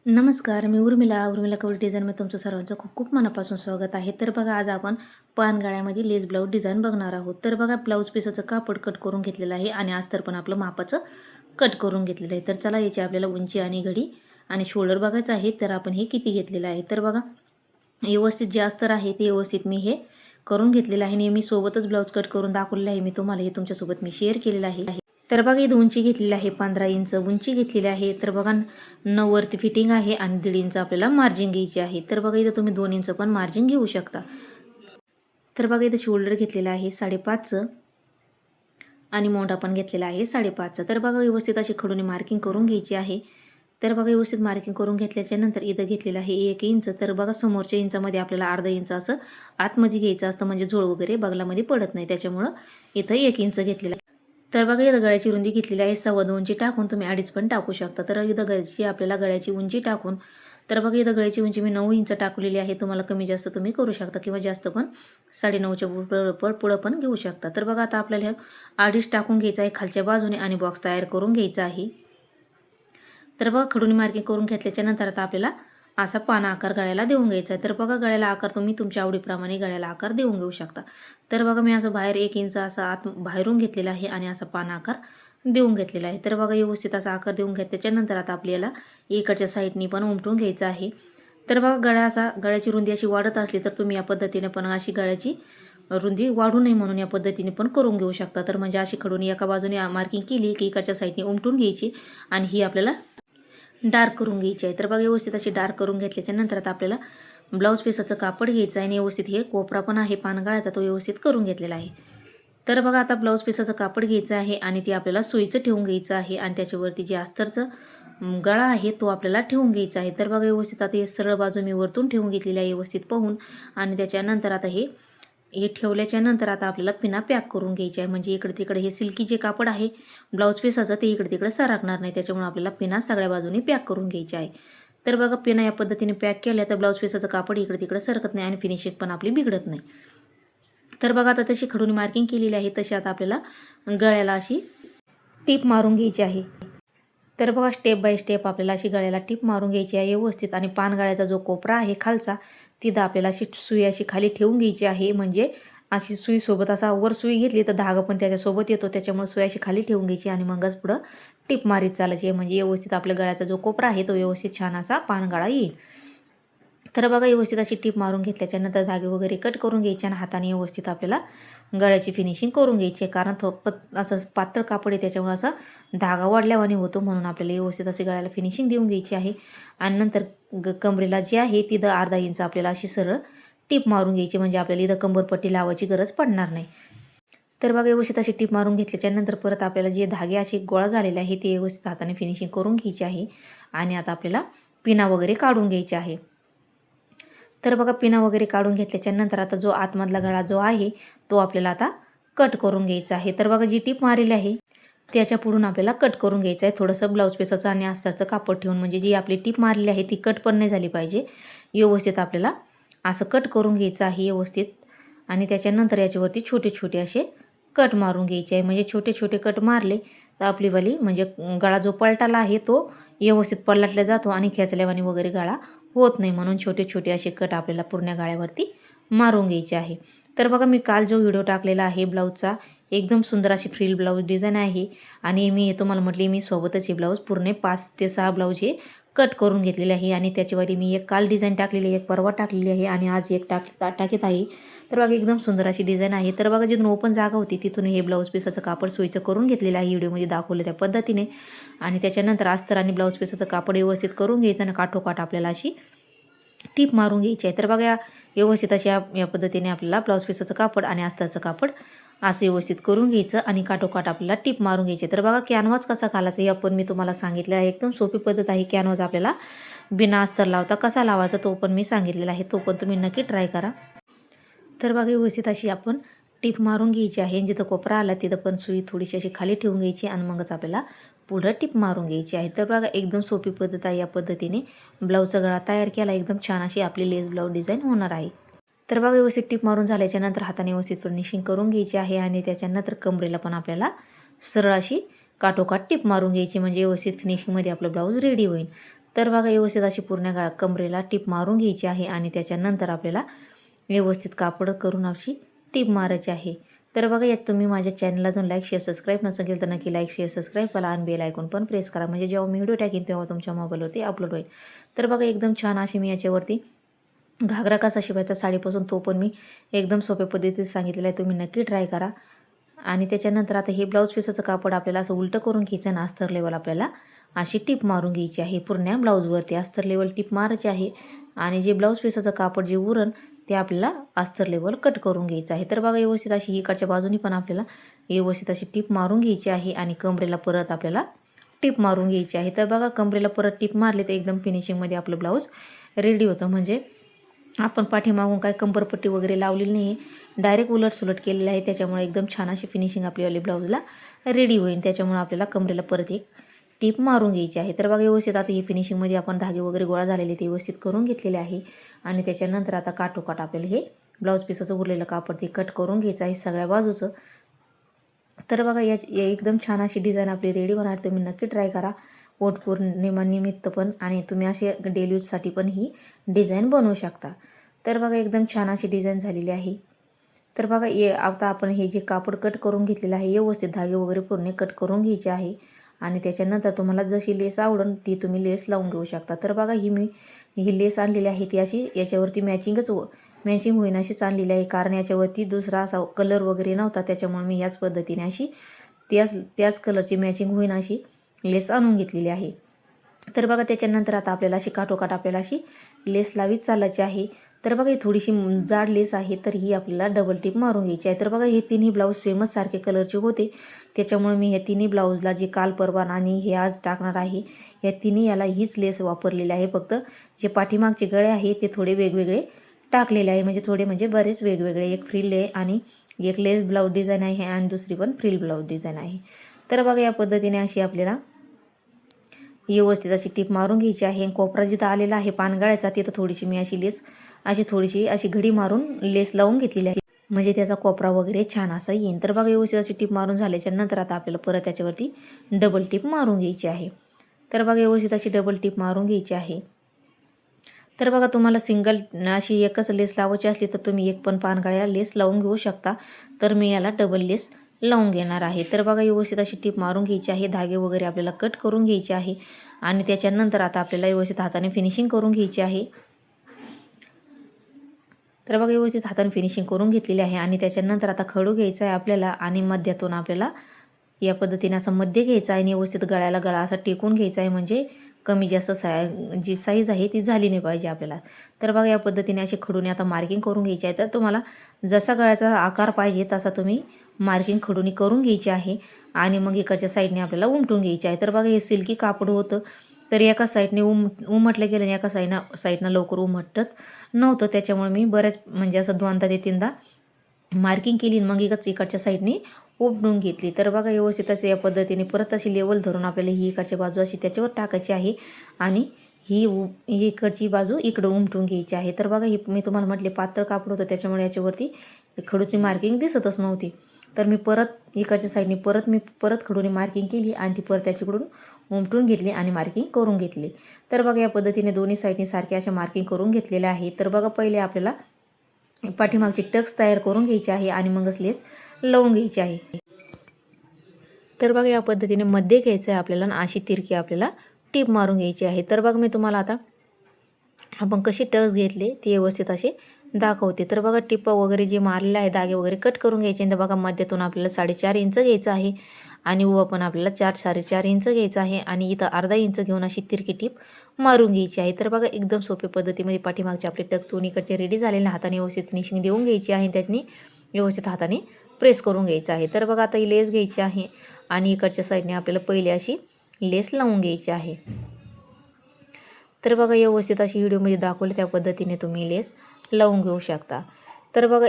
नमस्कार, मी उर्मिला कवडी डिझाईनमध्ये तुमचं सर्वांचं खूप खूप मनापासून स्वागत आहे. तर बघा, आज आपण पानगळ्यामध्ये लेस ब्लाऊज डिझाईन बघणार आहोत. तर बघा, ब्लाऊज पीसाचं कापड कट करून घेतलेलं आहे आणि अस्तर पण आपलं मापाचं कट करून घेतलेलं आहे. तर चला, याची आपल्याला उंची आणि घडी आणि शोल्डर बघायचं आहे. तर आपण हे किती घेतलेलं आहे. तर बघा, व्यवस्थित जे अस्तर आहे ते व्यवस्थित मी हे करून घेतलेलं आहे आणि मी सोबतच ब्लाऊज कट करून दाखवलेलं आहे. मी तुम्हाला हे तुमच्यासोबत मी शेअर केलेलं आहे. तर बघा, इथं उंची घेतलेली आहे 15 इंच उंची घेतलेली आहे. तर बघा, 9 वरती फिटिंग आहे आणि 1.5 इंच आपल्याला मार्जिन घ्यायची आहे. तर बघा, इथं तुम्ही 2 इंच पण मार्जिन घेऊ शकता. तर बघा, इथं शोल्डर घेतलेला आहे 5.5 आणि मोंढा पण घेतलेला आहे 5.5. तर बघा, व्यवस्थित अशी खडूने मार्किंग करून घ्यायची आहे. तर बघा, व्यवस्थित मार्किंग करून घेतल्याच्या नंतर इथं घेतलेलं आहे 1 इंच. तर बघा, समोरच्या इंचामध्ये आपल्याला अर्धा इंच असं आतमध्ये घ्यायचं असतं, म्हणजे झोळ वगैरे बगलामध्ये पडत नाही. त्याच्यामुळं इथं 1 इंच घेतलेलं आहे. तर बघा, इथं गळ्याची रुंदी घेतलेली आहे 2.25 टाकून तुम्ही 2.5 पण टाकू शकता. तर इथं आपल्याला गळ्याची उंची टाकून, तर बघा, इथं गळ्याची उंची मी 9 इंच टाकलेली आहे. तुम्हाला कमी जास्त तुम्ही करू शकता किंवा जास्त पण 9.5च्या पुढं पण घेऊ शकता. तर बघा, आता आपल्याला 2.5 टाकून घ्यायचं आहे खालच्या बाजूने आणि बॉक्स तयार करून घ्यायचा आहे. तर बघा, खडून मार्किंग करून घेतल्याच्या नंतर आता आपल्याला असा पाना आकार गळ्याला देऊन घ्यायचा आहे. तर बघा, गळ्याला आकार तुम्ही तुमच्या आवडीप्रमाणे गळ्याला आकार देऊन घेऊ शकता. तर बघा, मी असं बाहेर 1 इंच असा आत बाहेरून घेतलेला आहे आणि असा पाना आकार देऊन घेतलेला आहे. तर बघा, व्यवस्थित असा आकार देऊन घेतल्याच्या नंतर आता आपल्याला इकडच्या साईडनी पण उमटून घ्यायचं आहे. तर बघा, गळ्याची रुंदी अशी वाढत असली तर तुम्ही या पद्धतीने पण अशी गळ्याची रुंदी वाढू नये म्हणून या पद्धतीने पण करून घेऊ शकता. तर म्हणजे अशी खडून एका बाजूने मार्किंग केली की इकडच्या साईडने उमटून घ्यायची आणि ही आपल्याला डार्क करून घ्यायची आहे. तर बघा, व्यवस्थित अशी डार्क करून घेतल्याच्या नंतर आता आपल्याला ब्लाऊज पीसाचं कापड घ्यायचं आहे आणि व्यवस्थित हे कोपरा पण आहे पानगळाचा, तो व्यवस्थित करून घेतलेला आहे. तर बघा, आता ब्लाऊज पीसाचं कापड घ्यायचं आहे आणि ते आपल्याला सुईचं ठेवून घ्यायचं आहे आणि त्याच्यावरती जे अस्तरचं गळा आहे तो आपल्याला ठेवून घ्यायचा आहे. तर बघा, व्यवस्थित आता हे सरळ बाजू मी वरतून ठेवून घेतलेली आहे व्यवस्थित पाहून आणि त्याच्यानंतर आता हे ठेवल्याच्या नंतर आता आपल्याला पिना पॅक करून घ्यायची आहे. म्हणजे इकडे तिकडे हे सिल्की जे कापड आहे ब्लाऊज पीसाचं ते इकडे तिकडे सरकणार नाही, त्याच्यामुळे आपल्याला पिना सगळ्या बाजूनी पॅक करून घ्यायची आहे. तर बघा, पिना या पद्धतीने पॅक केल्या तर ब्लाऊज पीसाचं कापड इकडे तिकडे सरकत नाही आणि फिनिशिंग पण आपली बिघडत नाही. तर बघा, आता तशी खडून मार्किंग केलेली आहे तशी आता आपल्याला गळ्याला अशी टीप मारून घ्यायची आहे. तर बघा, स्टेप बाय स्टेप आपल्याला अशी गळ्याला टीप मारून घ्यायची आहे व्यवस्थित आणि पानगळ्याचा जो कोपरा आहे खालचा तिथं आपल्याला अशी सुई अशी खाली ठेवून घ्यायची आहे. म्हणजे अशी सुईसोबत असा वर सुई घेतली तर धागा पण त्याच्यासोबत येतो, त्याच्यामुळे सुई अशी खाली ठेवून घ्यायची आणि मगच पुढं टीप मारीत चालायची आहे. म्हणजे व्यवस्थित आपल्या गळ्याचा जो कोपरा आहे तो व्यवस्थित छान असा पानगळा येईल. तर बघा, व्यवस्थित अशी टीप मारून घेतल्याच्या नंतर धागे वगैरे कट करून घ्यायचे आणि हाताने व्यवस्थित आपल्याला गळ्याची फिनिशिंग करून घ्यायची आहे. कारण असं पातळ कापड आहे त्याच्यामुळे असा धागा वाढल्यावानी होतो, म्हणून आपल्याला व्यवस्थित अशी गळ्याला फिनिशिंग देऊन घ्यायची आहे. आणि नंतर कमरेला जे आहे तिथं अर्धा इंच आपल्याला अशी सरळ टीप मारून घ्यायची, म्हणजे आपल्याला इथं कंबरपट्टी लावायची गरज पडणार नाही. तर बघा, व्यवस्थित अशी टीप मारून घेतल्याच्या नंतर परत आपल्याला जे धागे असे गोळा झालेले आहे ते व्यवस्थित हाताने फिनिशिंग करून घ्यायची आहे. आणि आता आपल्याला पिना वगैरे काढून घ्यायची आहे. तर बघा, पिना वगैरे काढून घेतल्याच्या नंतर आता जो आतमधला गळा जो आहे तो आपल्याला आता कट करून घ्यायचा आहे. तर बघा, जी टीप मारलेली आहे त्याच्या पुढून आपल्याला कट करून घ्यायचं आहे. थोडंसं ब्लाऊज पीसाचं आणि अस्तरचं कापड ठेवून, म्हणजे जी आपली टीप मारलेली आहे ती कट पण नाही झाली पाहिजे. व्यवस्थित आपल्याला असं कट करून घ्यायचं आहे व्यवस्थित. आणि त्याच्यानंतर याच्यावरती छोटे छोटे असे कट मारून घ्यायचे आहे. म्हणजे छोटे छोटे कट मारले तर आपलीवाली म्हणजे गळा जो पलटाला आहे तो व्यवस्थित पलटला जातो आणि खेचल्यावानी वगैरे गळा होत नाही, म्हणून छोटे छोटे असे कट आपल्याला पूर्ण गळ्यावरती मारून घ्यायचे आहे. तर बघा, मी काल जो व्हिडिओ टाकलेला आहे ब्लाऊजचा, एकदम सुंदर अशी फ्रिल ब्लाऊज डिझाईन आहे आणि मी तुम्हाला म्हटले मी सोबतच हे ब्लाऊज पूर्ण 5 ते 6 ब्लाऊज हे कट करून घेतलेले आहे. आणि त्याच्यावरती मी एक काल डिझाईन टाकलेली आहे, एक परवा टाकलेली आहे आणि आज एक टाकीत आहे. तर बघा, एकदम सुंदर अशी डिझाईन आहे. तर बघा, जिथून ओपन जागा होती तिथून हे ब्लाऊज पीसाचं कापड सुईचं करून घेतलेलं आहे, व्हिडिओमध्ये दाखवलं त्या पद्धतीने. आणि त्याच्यानंतर अस्तर आणि ब्लाऊज पीसाचं कापड व्यवस्थित करून घ्यायचं आणि काठोकाठ आपल्याला अशी टीप मारून घ्यायची आहे. तर बघा, व्यवस्थित अशा या पद्धतीने आपल्याला ब्लाऊज पीसाचं कापड आणि अस्तरचं कापड असं व्यवस्थित करून घ्यायचं आणि काठोकाठ आपल्याला टीप मारून घ्यायची. तर बघा, कॅनव्हास कसा घालायचा हे पण मी तुम्हाला सांगितलं आहे. एकदम सोपी पद्धत आहे. कॅनव्हास आपल्याला बिना अस्तर लावता कसा लावायचा तो पण मी सांगितलेला आहे, तो पण तुम्ही नक्की ट्राय करा. तर बघा, व्यवस्थित अशी आपण टीप मारून घ्यायची आहे. जिथं कोपरा आला तिथं पण सुई थोडीशी अशी खाली ठेवून घ्यायची आणि मगच आपल्याला पुढं टीप मारून घ्यायची आहे. तर बघा, एकदम सोपी पद्धत आहे. या पद्धतीने ब्लाऊजचा गळा तयार केला, एकदम छान अशी आपली लेस ब्लाऊज डिझाईन होणार आहे. तर बघा, व्यवस्थित टीप मारून झाल्याच्या नंतर हाताने व्यवस्थित फिनिशिंग करून घ्यायची आहे आणि त्याच्यानंतर कमरेला पण आपल्याला सरळ अशी काठोकाठ टीप मारून घ्यायची, म्हणजे व्यवस्थित फिनिशिंगमध्ये आपलं ब्लाऊज रेडी होईल. तर बघा व्यवस्थित अशी पूर्ण कमरेला टीप मारून घ्यायची आहे आणि त्याच्यानंतर आपल्याला व्यवस्थित कापड करून अशी टीप मारायची आहे. तर बघा यात तुम्ही माझ्या चॅनलला अजून लाईक शेअर सबस्क्राईब नसेल तर नक्की लाईक शेअर सबस्क्राईब करा आणि बेल आयकॉन पण प्रेस करा, म्हणजे जेव्हा मी व्हिडिओ टाकेन तेव्हा तुमच्या मोबाईलवरती अपलोड होईल. तर बघा एकदम छान अशी मी याच्यावरती घागरा कसा शिवायचा साडीपासून तो पण मी एकदम सोप्या पद्धतीने सांगितलेला आहे, तुम्ही नक्की ट्राय करा. आणि त्याच्यानंतर आता हे ब्लाऊज पीसाचं कापड आपल्याला असं उलटं करून घ्यायचं आणि अस्तर लेवल आपल्याला अशी टीप मारून घ्यायची आहे. पूर्ण ब्लाऊजवरती अस्तर लेवल टीप मारायची आहे आणि जे ब्लाऊज पीसाचं कापड जे उरण ते आपल्याला अस्तर लेवल कट करून घ्यायचं आहे. तर बघा व्यवस्थित अशी इकडच्या बाजूनी पण आपल्याला व्यवस्थित अशी टीप मारून घ्यायची आहे आणि कमरेला परत आपल्याला टिप मारून घ्यायची आहे. तर बघा कमरेला परत टिप मारली तर एकदम फिनिशिंगमध्ये आपलं ब्लाऊज रेडी होतं. म्हणजे आपण पाठीमागून काय कंबरपट्टी वगैरे लावलेली नाही, डायरेक्ट उलटसुलट केलेलं आहे, त्याच्यामुळे एकदम छान अशी फिनिशिंग आपल्याला ब्लाऊजला रेडी होईल. त्याच्यामुळे आपल्याला कमरेला परत एक टीप मारून घ्यायची आहे. तर बघा व्यवस्थित आता ही फिनिशिंगमध्ये आपण धागे वगैरे गोळा झालेले ते व्यवस्थित करून घेतलेले आहे आणि त्याच्यानंतर आता काठोकाठ आपल्याला हे ब्लाऊज पीसाचं उरलेलं कापड ते कट करून घ्यायचं आहे सगळ्या बाजूचं. तर बघा एकदम छान अशी डिझाईन आपली रेडी होणार, तुम्ही नक्की ट्राय करा वटपौर्णिमानिमित्त पण आणि तुम्ही असे डेली यूजसाठी पण ही डिझाईन बनवू शकता. तर बघा एकदम छान अशी डिझाईन झालेली आहे. तर बघा आता आपण हे जे कापड कट करून घेतलेलं आहे व्यवस्थित धागे वगैरे पूर्ण कट करून घ्यायचे आहे आणि त्याच्यानंतर तुम्हाला जशी लेस आवडेल ती तुम्ही लेस लावून घेऊ शकता. तर बघा ही लेस आणलेली आहे ती अशी याच्यावरती मॅचिंग होईन अशीच आणलेली आहे, कारण याच्यावरती दुसरा असा कलर वगैरे नव्हता, त्याच्यामुळे मी याच पद्धतीने अशी त्याच कलरची मॅचिंग होईन अशी लेस आणून घेतलेली आहे. तर बघा त्याच्यानंतर आता आपल्याला अशी काठोकाठ आपल्याला अशी लेस लावीत चालायची आहे. तर बघा ही थोडीशी जाड लेस आहे, तर ही आपल्याला डबल टिप मारून घ्यायची आहे. तर बघा हे तिन्ही ब्लाऊज सेमच सारखे कलरचे होते, त्याच्यामुळे मी ह्या तिन्ही ब्लाऊजला जे काल परवा आणि हे आज टाकणार आहे या तिन्ही याला हीच लेस वापरलेली आहे. फक्त जे पाठीमागचे गळे आहे ते थोडे वेगवेगळे टाकलेले आहे, म्हणजे बरेच वेगवेगळे, एक फ्रिल आहे आणि एक लेस ब्लाऊज डिझाईन आहे आणि दुसरी पण फ्रिल ब्लाऊज डिझाईन आहे. तर बघा या पद्धतीने अशी आपल्याला व्यवस्थित अशी टीप मारून घ्यायची आहे. कोपरा जिथं आलेला आहे पानगळ्याचा तिथं थोडीशी मी अशी घडी मारून लेस लावून घेतलेली आहे, म्हणजे त्याचा कोपरा वगैरे छान असा येईल. तर बघा व्यवस्थित अशी टीप मारून झाल्याच्या नंतर आता आपल्याला परत त्याच्यावरती डबल टीप मारून घ्यायची आहे. तर बघा व्यवस्थित अशी डबल टीप मारून घ्यायची आहे. तर बघा तुम्हाला सिंगल अशी एकच लेस लावायची असली तर तुम्ही एक पण पानगळ्याला लेस लावून घेऊ शकता, तर मी याला डबल लेस लावून घेणार आहे. तर बघा व्यवस्थित अशी टीप मारून घ्यायची आहे, धागे वगैरे आपल्याला कट करून घ्यायचे आहे आणि त्याच्यानंतर आता आपल्याला व्यवस्थित हाताने फिनिशिंग करून घ्यायची आहे. तर बघा व्यवस्थित हाताने फिनिशिंग करून घेतलेली आहे आणि त्याच्यानंतर आता खडू घ्यायचा आहे आपल्याला आणि मध्यातून आपल्याला या पद्धतीने असं मध्य घ्यायचं आहे आणि व्यवस्थित गळ्याला गळा असा टेकून घ्यायचा आहे, म्हणजे कमी जास्त जी साईज आहे ती झाली नाही पाहिजे आपल्याला. तर बघा या पद्धतीने अशी खडूने आता मार्किंग करून घ्यायची आहे. तर तुम्हाला जसा गळ्याचा आकार पाहिजे तसा तुम्ही मार्किंग खडूने करून घ्यायची आहे आणि मग इकडच्या साईडने आपल्याला उमटून घ्यायची आहे. तर बघा हे सिल्की कापड होतं, तर एका साईडने उमटलं गेलं आणि एका साईडनं लवकर उमटत नव्हतं, त्याच्यामुळे मी बऱ्याच म्हणजे असं 2दा ते 3दा मार्किंग केली मग इकडच्या साईडने उमटून घेतली. तर बघा व्यवस्थित असं या पद्धतीने परत अशी लेवल धरून आपल्याला ही इकडची बाजू अशी त्याच्यावर टाकायची आहे आणि ही इकडची बाजू इकडं उमटून घ्यायची आहे. तर बघा ही मी तुम्हाला म्हटले पातळ कापड होतं, त्याच्यामुळे याच्यावरती खडूची मार्किंग दिसतच नव्हती. तर मी इकडच्या साईडने परत खडूने मार्किंग केली आणि ती परत त्याच्याकडून उमटून घेतली आणि मार्किंग करून घेतली. तर बघा या पद्धतीने दोन्ही साईडने सारख्या अशा मार्किंग करून घेतलेल्या आहे. तर बघा पहिले आपल्याला पाठीमागची टक्स तयार करून घ्यायची आहे आणि मगच लेस लावून घ्यायची आहे. तर बघा या पद्धतीने मध्ये घ्यायचं आहे आपल्याला आणि अशी तिरकी आपल्याला टीप मारून घ्यायची आहे. तर बघा मी तुम्हाला आता आपण कशी टक्स घेतले ते व्यवस्थित असे दाखवते. तर बघा टिपा वगैरे जे मारलेले आहे दागे वगैरे कट करून घ्यायचे. तर बघा मध्यातून आपल्याला 4.5 इंच घ्यायचं आहे आणि उभं पण आपल्याला 4-4.5 इंच घ्यायचं आहे आणि इथं अर्धा इंच घेऊन अशी तिरकी टीप मारून घ्यायची आहे. तर बघा एकदम सोप्या पद्धतीमध्ये पाठीमागचे आपले टक्स दोन्हीकडचे रेडी झालेले, हाताने व्यवस्थित फिनिशिंग देऊन घ्यायची आहे, त्याच्याने व्यवस्थित हाताने प्रेस करून घ्यायचं आहे. तर बघा आता ही लेस घ्यायची आहे आणि इकडच्या साईडने आपल्याला पहिले अशी लेस लावून घ्यायची आहे. तर बघा व्यवस्थित अशी व्हिडिओमध्ये दाखवली त्या पद्धतीने तुम्ही लेस लावून घेऊ शकता. तर बघा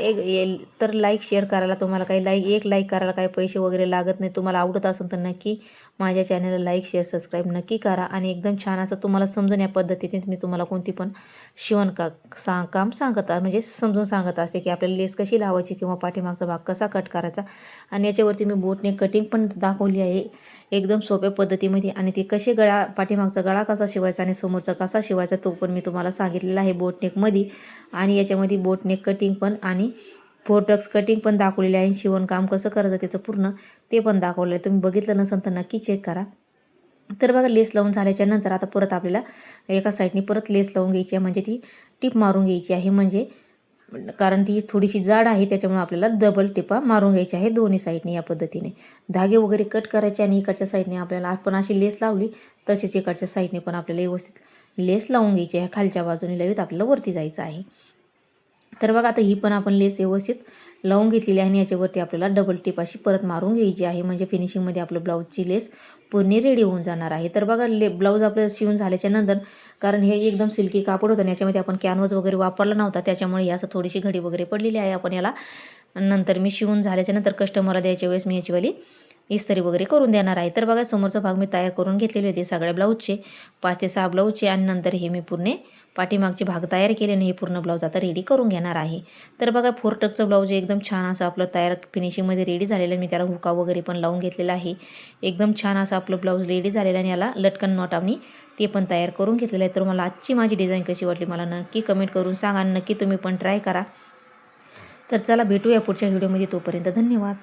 तर लाईक शेअर करायला तुम्हाला काही एक लाईक करायला काही पैसे वगैरे लागत नाही. तुम्हाला आवडत असेल तर नक्की माझ्या चॅनलला लाईक शेअर सबस्क्राईब नक्की करा. आणि एकदम छान असं तुम्हाला समजून या पद्धतीने मी तुम्हाला कोणती पण काम म्हणजे समजून सांगत असते की आपल्याला लेस कशी लावायची किंवा पाठीमागचा भाग कसा कट करायचा. आणि याच्यावरती मी बोटने कटिंग पण दाखवली आहे एकदम सोप्या पद्धतीमध्ये. आणि ती कशी पाठीमागचा गळा कसा शिवायचा आणि समोरचा कसा शिवायचा तो पण मी तुम्हाला सांगितलेला आहे बोटनेकमध्ये. आणि याच्यामध्ये बोटनेक कटिंग पण आणि फोरटक्स कटिंग पण दाखवलेले आहे. शिवणकाम कसं करायचं त्याचं पूर्ण ते पण दाखवलं आहे. तुम्ही बघितलं नसेल तर नक्की चेक करा. तर बघा लेस लावून झाल्याच्या नंतर आता परत आपल्याला एका साईडने परत लेस लावून घ्यायची आहे, म्हणजे ती टिप मारून घ्यायची आहे. म्हणजे कारण ती थोडीशी जाड आहे त्याच्यामुळे आपल्याला डबल टिपा मारून घ्यायची आहे दोन्ही साईडने. या पद्धतीने धागे वगैरे कट करायचे आणि इकडच्या साईडने आपल्याला आपण अशी लेस लावली तसेच इकडच्या साईडने पण आपल्याला व्यवस्थित लेस लावून घ्यायची आहे. खालच्या बाजूने लावीत आपल्याला वरती जायचं आहे. तर बघा आता ही पण आपण लेस व्यवस्थित लावून घेतलेली आहे आणि याच्यावरती आपल्याला डबल टिप अशी परत मारून घ्यायची आहे. म्हणजे फिनिशिंगमध्ये आपलं ब्लाऊजची लेस पूर्ण रेडी होऊन जाणार आहे. तर बघा ब्लाऊज आपलं शिवून झाल्याच्या नंतर, कारण हे एकदम सिल्की कापड होतं आणि याच्यामध्ये आपण कॅनव्हास वगैरे वापरला नव्हता त्याच्यामुळे असं थोडीशी घडी वगैरे पडलेली आहे. आपण याला नंतर मी शिवून झाल्याच्या नंतर कस्टमरला द्यायच्या वेळेस मी याचीवाली इस्त्री वगैरे करून देणार आहे. तर बघा समोरचा भाग मी तयार करून घेतलेले होते सगळ्या ब्लाऊजचे 5 ते 6 ब्लाऊजचे. आणि नंतर हे मी पूर्ण पाठीमागचे भाग तयार केले आणि हे पूर्ण ब्लाऊज आता रेडी करून घेणार आहे. तर बघा फोरटक्सचं ब्लाऊज एकदम छान असं आपलं तयार फिनिशिंगमध्ये रेडी झालेलं आहे. मी त्याला हुका वगैरे पण लावून घेतलेला आहे. एकदम छान असं आपलं ब्लाऊज रेडी झालेलं आहे आणि याला लटकन नॉट आम्ही ते पण तयार करून घेतलेलं आहे. तर मला आजची माझी डिझाईन कशी वाटली मला नक्की कमेंट करून सांगा. नक्की तुम्ही पण ट्राय करा. तर चला भेटूया पुढच्या व्हिडिओमध्ये. तोपर्यंत धन्यवाद.